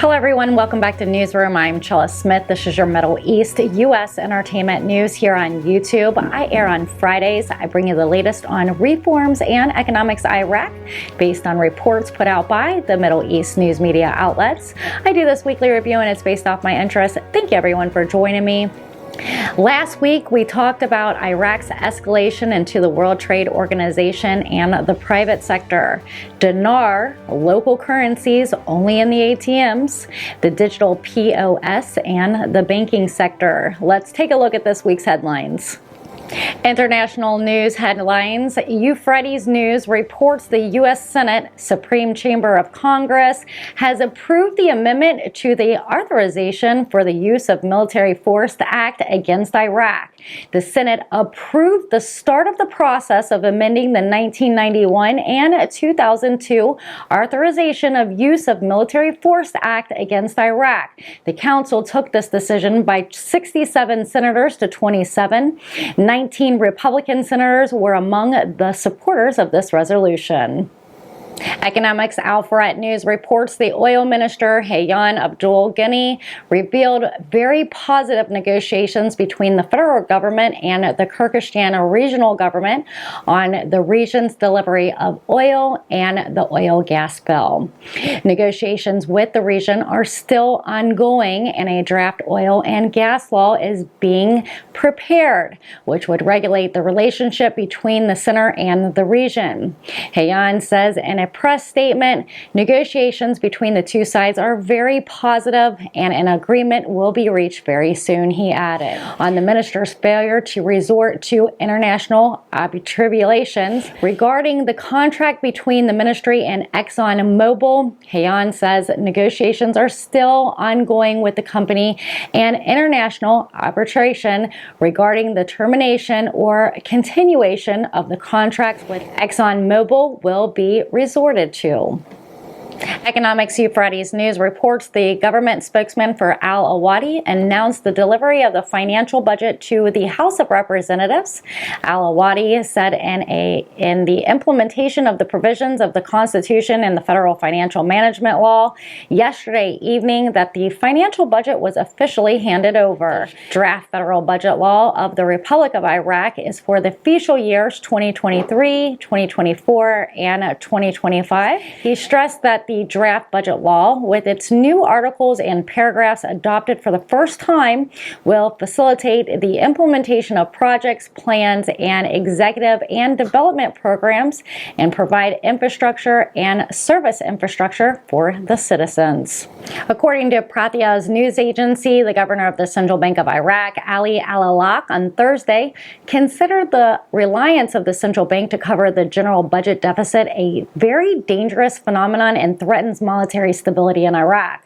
Hello everyone, welcome back to Newsroom. I'm Chella Smith. This is your Middle East U.S. entertainment news here on YouTube. I air on Fridays. I bring you the latest on reforms and economics Iraq based on reports put out by the Middle East news media outlets. I do this weekly review and it's based off my interest. Thank you everyone for joining me. Last week, we talked about Iraq's escalation into the World Trade Organization and the private sector. Dinar, local currencies only in the ATMs, the digital POS, and the banking sector. Let's take a look at this week's headlines. International news headlines. Readins News reports the U.S. Senate, Supreme Chamber of Congress, has approved the amendment to the Authorization for the Use of Military Force Act against Iraq. The Senate approved the start of the process of amending the 1991 and 2002 Authorization of Use of Military Force Act against Iraq. The Council took this decision by 67 senators to 27. 19 Republican senators were among the supporters of this resolution. Economics Alpharet News reports the oil minister Hayyan Abdul Ghani revealed very positive negotiations between the federal government and the Kurdistan regional government on the region's delivery of oil and the oil gas bill. Negotiations with the region are still ongoing and a draft oil and gas law is being prepared, which would regulate the relationship between the center and the region. Hayyan says in a press statement, negotiations between the two sides are very positive and an agreement will be reached very soon, he added. On the minister's failure to resort to international arbitrations regarding the contract between the ministry and ExxonMobil, Hayyan says negotiations are still ongoing with the company and international arbitration regarding the termination or continuation of the contracts with ExxonMobil will be resorted to. Economics Euphrates News reports the government spokesman for Al-Awadi announced the delivery of the financial budget to the House of Representatives. Al-Awadi said in the implementation of the provisions of the Constitution and the Federal Financial Management Law yesterday evening that the financial budget was officially handed over. Draft federal budget law of the Republic of Iraq is for the fiscal years 2023, 2024, and 2025. He stressed that the draft budget law, with its new articles and paragraphs adopted for the first time, will facilitate the implementation of projects, plans, and executive and development programs and provide infrastructure and service infrastructure for the citizens. According to Prathia's news agency, the governor of the Central Bank of Iraq, Ali Al-Alaq, on Thursday, considered the reliance of the central bank to cover the general budget deficit a very dangerous phenomenon and threatens monetary stability in Iraq.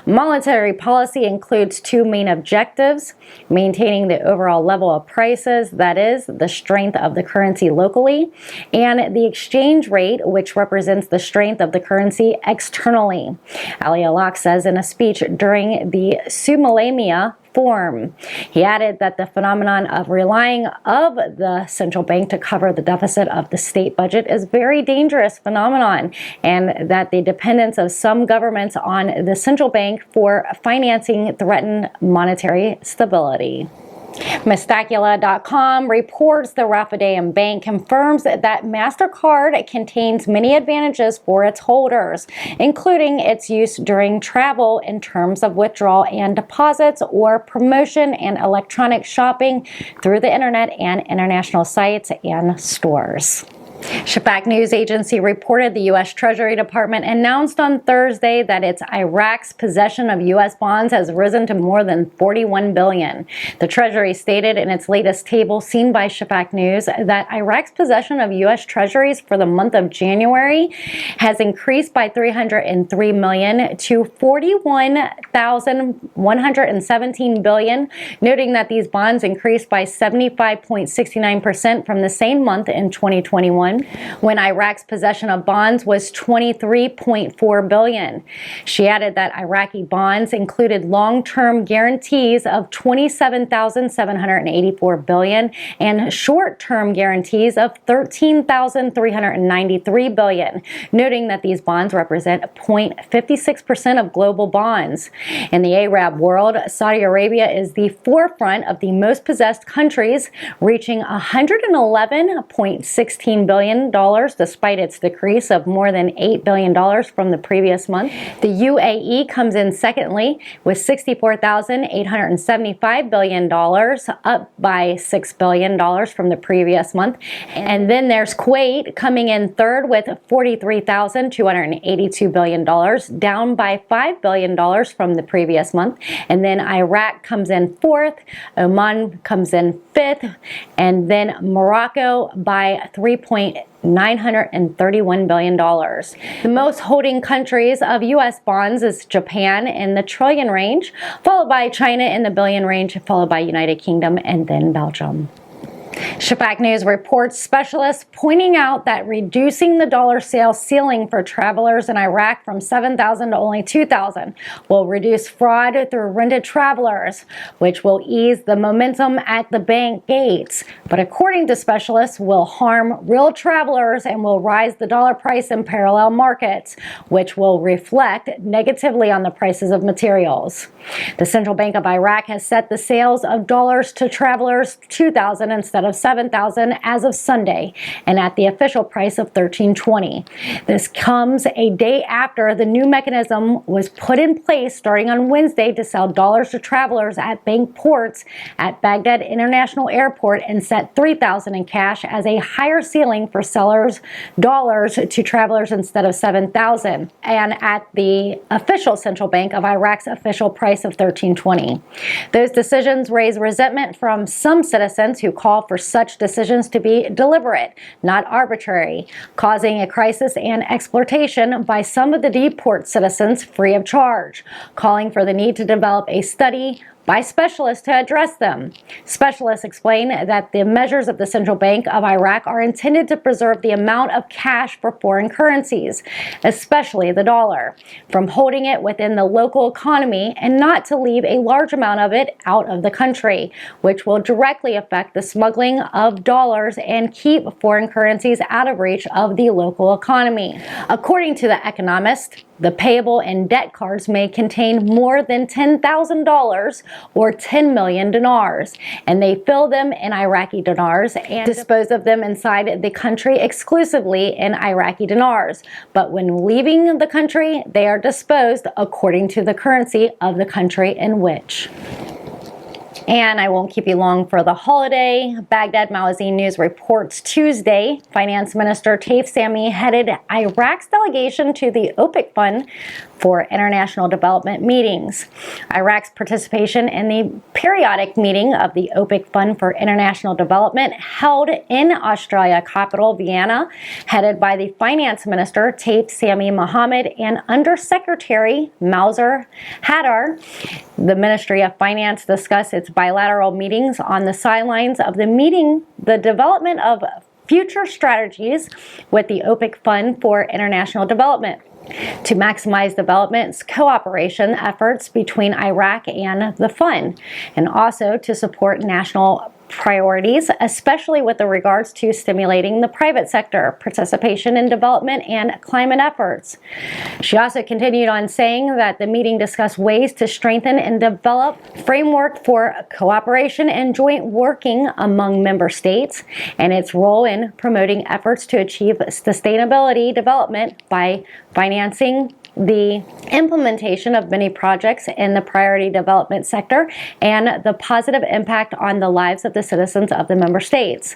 Monetary policy includes two main objectives: maintaining the overall level of prices, that is, the strength of the currency locally, and the exchange rate, which represents the strength of the currency externally. Ali Alaq says in a speech during the Sumalamia Forum. He added that the phenomenon of relying of the central bank to cover the deficit of the state budget is a very dangerous phenomenon, and that the dependence of some governments on the central bank for financing threaten monetary stability. Mistacula.com reports the Readins Bank confirms that MasterCard contains many advantages for its holders, including its use during travel in terms of withdrawal and deposits or promotion and electronic shopping through the internet and international sites and stores. Shafak News Agency reported the U.S. Treasury Department announced on Thursday that Iraq's possession of U.S. bonds has risen to more than $41 billion. The Treasury stated in its latest table seen by Shafak News that Iraq's possession of U.S. Treasuries for the month of January has increased by $303 million to $41,117 billion, noting that these bonds increased by 75.69% from the same month in 2021. 2021, when Iraq's possession of bonds was $23.4 billion. She added that Iraqi bonds included long-term guarantees of $27,784 billion and short-term guarantees of $13,393 billion, noting that these bonds represent 0.56% of global bonds. In the Arab world, Saudi Arabia is the forefront of the most possessed countries, reaching $111.16 billion despite its decrease of more than $8 billion from the previous month. The UAE comes in secondly with $64,875 billion, up by $6 billion from the previous month. And then there's Kuwait coming in third with $43,282 billion, down by $5 billion from the previous month. And then Iraq comes in fourth, Oman comes in fifth, and then Morocco by $3.931 billion. The most holding countries of U.S. bonds is Japan in the trillion range, followed by China in the billion range, followed by United Kingdom, and then Belgium. Shafak News reports specialists pointing out that reducing the dollar sales ceiling for travelers in Iraq from 7,000 to only 2,000 will reduce fraud through rented travelers, which will ease the momentum at the bank gates. But according to specialists, will harm real travelers and will rise the dollar price in parallel markets, which will reflect negatively on the prices of materials. The Central Bank of Iraq has set the sales of dollars to travelers 2,000 instead of 7,000 as of Sunday, and at the official price of $13.20. This comes a day after the new mechanism was put in place starting on Wednesday to sell dollars to travelers at bank ports at Baghdad International Airport and set $3,000 in cash as a higher ceiling for sellers dollars to travelers instead of $7,000, and at the official Central Bank of Iraq's official price of $13.20. Those decisions raise resentment from some citizens who call for such decisions to be deliberate, not arbitrary, causing a crisis and exploitation by some of the deport citizens free of charge, calling for the need to develop a study by specialists to address them. Specialists explain that the measures of the Central Bank of Iraq are intended to preserve the amount of cash for foreign currencies, especially the dollar, from holding it within the local economy and not to leave a large amount of it out of the country, which will directly affect the smuggling of dollars and keep foreign currencies out of reach of the local economy. According to The Economist, the payable and debt cards may contain more than $10,000 or 10 million dinars, and they fill them in Iraqi dinars and dispose of them inside the country exclusively in Iraqi dinars. But when leaving the country, they are disposed according to the currency of the country in which. And I won't keep you long for the holiday. Baghdad Magazine News reports Tuesday, Finance Minister Taif Sami headed Iraq's delegation to the OPEC Fund for International Development meetings. Iraq's participation in the periodic meeting of the OPEC Fund for International Development held in Australia capital Vienna, headed by the Finance Minister Taif Sami Mohammed and Undersecretary Mauser Haddar. The Ministry of Finance discussed its bilateral meetings on the sidelines of the meeting, the development of future strategies with the OPEC Fund for International Development to maximize development cooperation efforts between Iraq and the fund, and also to support national priorities, especially with regards to stimulating the private sector participation in development and climate efforts. She also continued on saying that the meeting discussed ways to strengthen and develop framework for cooperation and joint working among member states and its role in promoting efforts to achieve sustainability development by financing the implementation of many projects in the priority development sector and the positive impact on the lives of the citizens of the member states.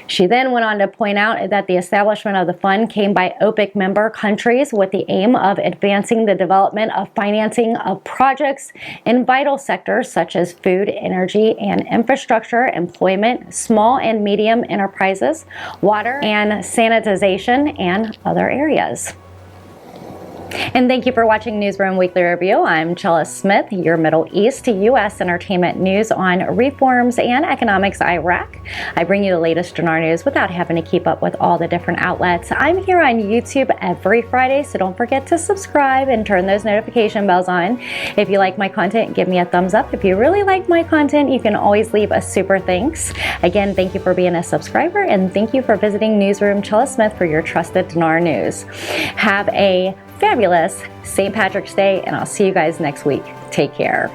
She then went on to point out that the establishment of the fund came by OPEC member countries with the aim of advancing the development of financing of projects in vital sectors such as food, energy, and infrastructure, employment, small and medium enterprises, water and sanitization, and other areas. And thank you for watching Newsroom Weekly Review. I'm Chella Smith, your Middle East to U.S. entertainment news on reforms and economics Iraq. I bring you the latest Dinar news without having to keep up with all the different outlets. I'm here on YouTube every Friday, so don't forget to subscribe and turn those notification bells on. If you like my content, give me a thumbs up. If you really like my content, you can always leave a super thanks. Again, thank you for being a subscriber, and thank you for visiting Newsroom Chella Smith for your trusted Dinar news. Have a fabulous St. Patrick's Day, and I'll see you guys next week. Take care.